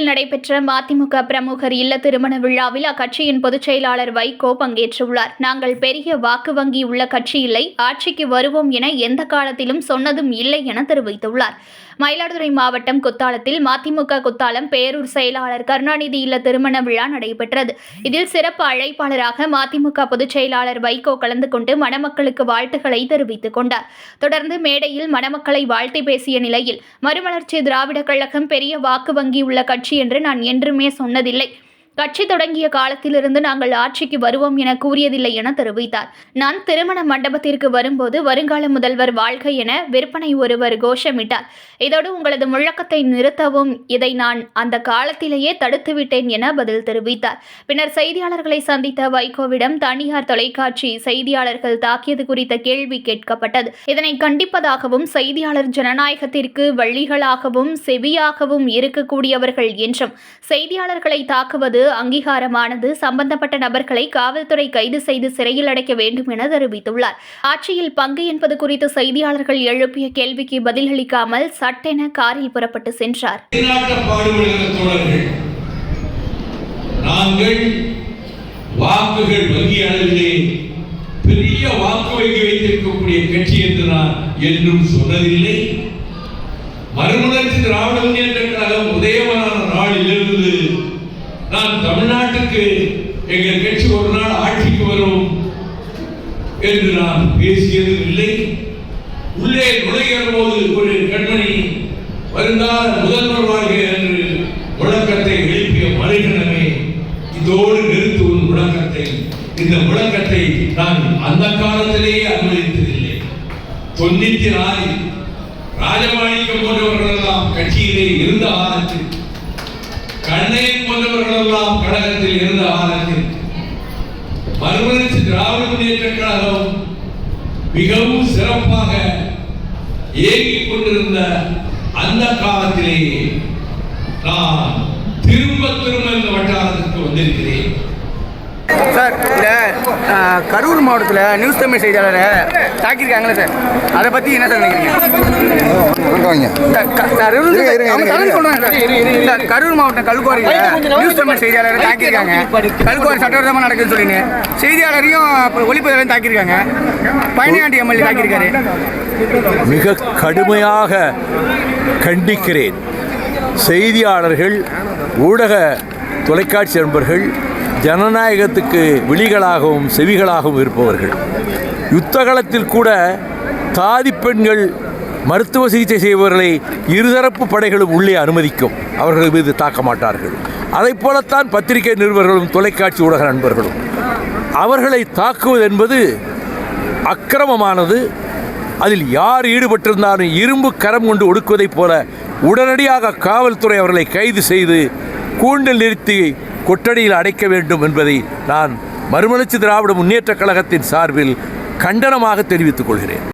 சென்னையில் நடைபெற்ற மதிமுக பிரமுகர் இல்ல திருமண விழாவில் அக்கட்சியின் பொதுச் செயலாளர் வைகோ பங்கேற்றுள்ளார். நாங்கள் பெரிய வாக்கு வங்கி உள்ள கட்சி இல்லை, ஆட்சிக்கு வருவோம் என எந்த காலத்திலும் சொன்னதும் இல்லை என தெரிவித்துள்ளார். மயிலாடுதுறை மாவட்டம் குத்தாலத்தில் மதிமுக குத்தாலம் பேரூர் செயலாளர் கருணாநிதி இல்ல திருமண விழா நடைபெற்றது. இதில் சிறப்பு அழைப்பாளராக மதிமுக பொதுச் செயலாளர் வைகோ கலந்து கொண்டு மணமக்களுக்கு வாழ்த்துக்களை தெரிவித்துக் கொண்டார். தொடர்ந்து மேடையில் மணமக்களை வாழ்த்தி பேசிய நிலையில், மறுமலர்ச்சி திராவிட கழகம் பெரிய வாக்கு வங்கி உள்ள கட்சி என்று நான் என்றுமே சொன்னதில்லை. கட்சி தொடங்கிய காலத்திலிருந்து நாங்கள் ஆட்சிக்கு வருவோம் என கூறியதில்லை என தெரிவித்தார். நான் திருமண மண்டபத்திற்கு வரும்போது வருங்கால முதல்வர் வாழ்க என விற்பனை ஒருவர் கோஷமிட்டார். இதோடு உங்களது முழக்கத்தை நிறுத்தவும், இதை நான் அந்த காலத்திலேயே தடுத்துவிட்டேன் என பதில் தெரிவித்தார். பின்னர் செய்தியாளர்களை சந்தித்த வைகோவிடம் தனியார் தொலைக்காட்சி செய்தியாளர்கள் தாக்கியது குறித்த கேள்வி கேட்கப்பட்டது. இதனை கண்டிப்பதாகவும், செய்தியாளர் ஜனநாயகத்திற்கு வழிகளாகவும் செவியாகவும் இருக்கக்கூடியவர்கள் என்றும், செய்தியாளர்களை தாக்குவது அங்கீகாரமானது, சம்பந்தப்பட்ட நபர்களை காவல்துறை கைது செய்து சிறையில் அடைக்க வேண்டும் என தெரிவித்துள்ளார். ஆட்சியில் பங்கு என்பது குறித்து செய்தியாளர்கள் எழுப்பிய கேள்விக்கு பதிலளிக்காமல் சட்டென காரில் புறப்பட்டு சென்றார். நாங்கள் வாக்குகள் வங்கி அளவிலே பெரிய வாக்கு வங்கி வைத்திருக்கக்கூடிய கட்சி என்று நான் என்றும் சொன்னதில்லை. மறுமலர்ச்சி திராவிட முன்னேற்ற கழகம் உதயமான நாளிலிருந்து நான் தமிழ்நாட்டுக்கு எங்கள் கட்சி ஒரு நாள் ஆட்சிக்கு வரும் என்று நான் பேசியதும் இல்லை. உள்ளே நுழைகிற போது ஒரு கண்மணி வருங்கால முதல்வர் வாழ்க என்று முழக்கத்தை எழுப்பிய மறுகணமே, இதோடு நிறுத்தும் முழக்கத்தை, இந்த முழக்கத்தை நான் அந்த காலத்திலேயே அனுமதித்ததில்லை. 94 ராஜமாணிக்கம் போன்றவர்கள் எல்லாம் கட்சியிலே இருந்த ஆனத்தில், கண்ணையன் போன்றவர்கள் எல்லாம் கழகத்தில் இருந்த ஆனத்தில், மறுமலர்ச்சி திராவிட முன்னேற்ற கழகம் மிகவும் சிறப்பாக இயங்கிக் கொண்டிருந்த அந்த காலத்திலேயே நான் திரும்ப இந்த வட்டாரத்திற்கு வந்திருக்கிறேன். சார், இந்த கரூர் மாவட்டத்தில் நியூஸ் தமிழ் செய்தியாளரை தாக்கியிருக்காங்களே சார், அதை பற்றி என்ன சார் நினைக்கிறீங்க? கரூர் மாவட்டம் கல்குவாரியில் நியூஸ் தமிழ் செய்தியாளரை தாக்கியிருக்காங்க. கல்குவாரி சட்டவிரோதமாக நடக்குதுன்னு சொல்லின்னு செய்தியாளரையும் ஒளிப்பதிவையும் தாக்கியிருக்காங்க. பழனியாண்டி எம்எல்ஏ தாக்கியிருக்காரு. மிக கடுமையாக கண்டிக்கிறேன். செய்தியாளர்கள், ஊடக தொலைக்காட்சி நண்பர்கள் ஜனநாயகத்துக்கு விழிகளாகவும் செவிகளாகவும் இருப்பவர்கள். யுத்தகலத்தில் கூட தாதி பெண்கள் மருத்துவ சிகிச்சை செய்பவர்களை இருதரப்பு படைகளும் உள்ளே அனுமதிக்கும், அவர்கள் மீது தாக்க மாட்டார்கள். அதை போலத்தான் பத்திரிகை நிருபர்களும் தொலைக்காட்சி ஊடக நண்பர்களும். அவர்களை தாக்குவது என்பது அக்கிரமமானது. அதில் யார் ஈடுபட்டிருந்தாலும் இரும்பு கரம் கொண்டு ஒடுக்குவதைப் போல உடனடியாக காவல்துறை அவர்களை கைது செய்து கூண்டில் நிறுத்தி கொட்டடியில் அடைக்க வேண்டும் என்பதை நான் மறுமலர்ச்சி திராவிட முன்னேற்ற கழகத்தின் சார்பில் கண்டனமாக தெரிவித்துக் கொள்கிறேன்.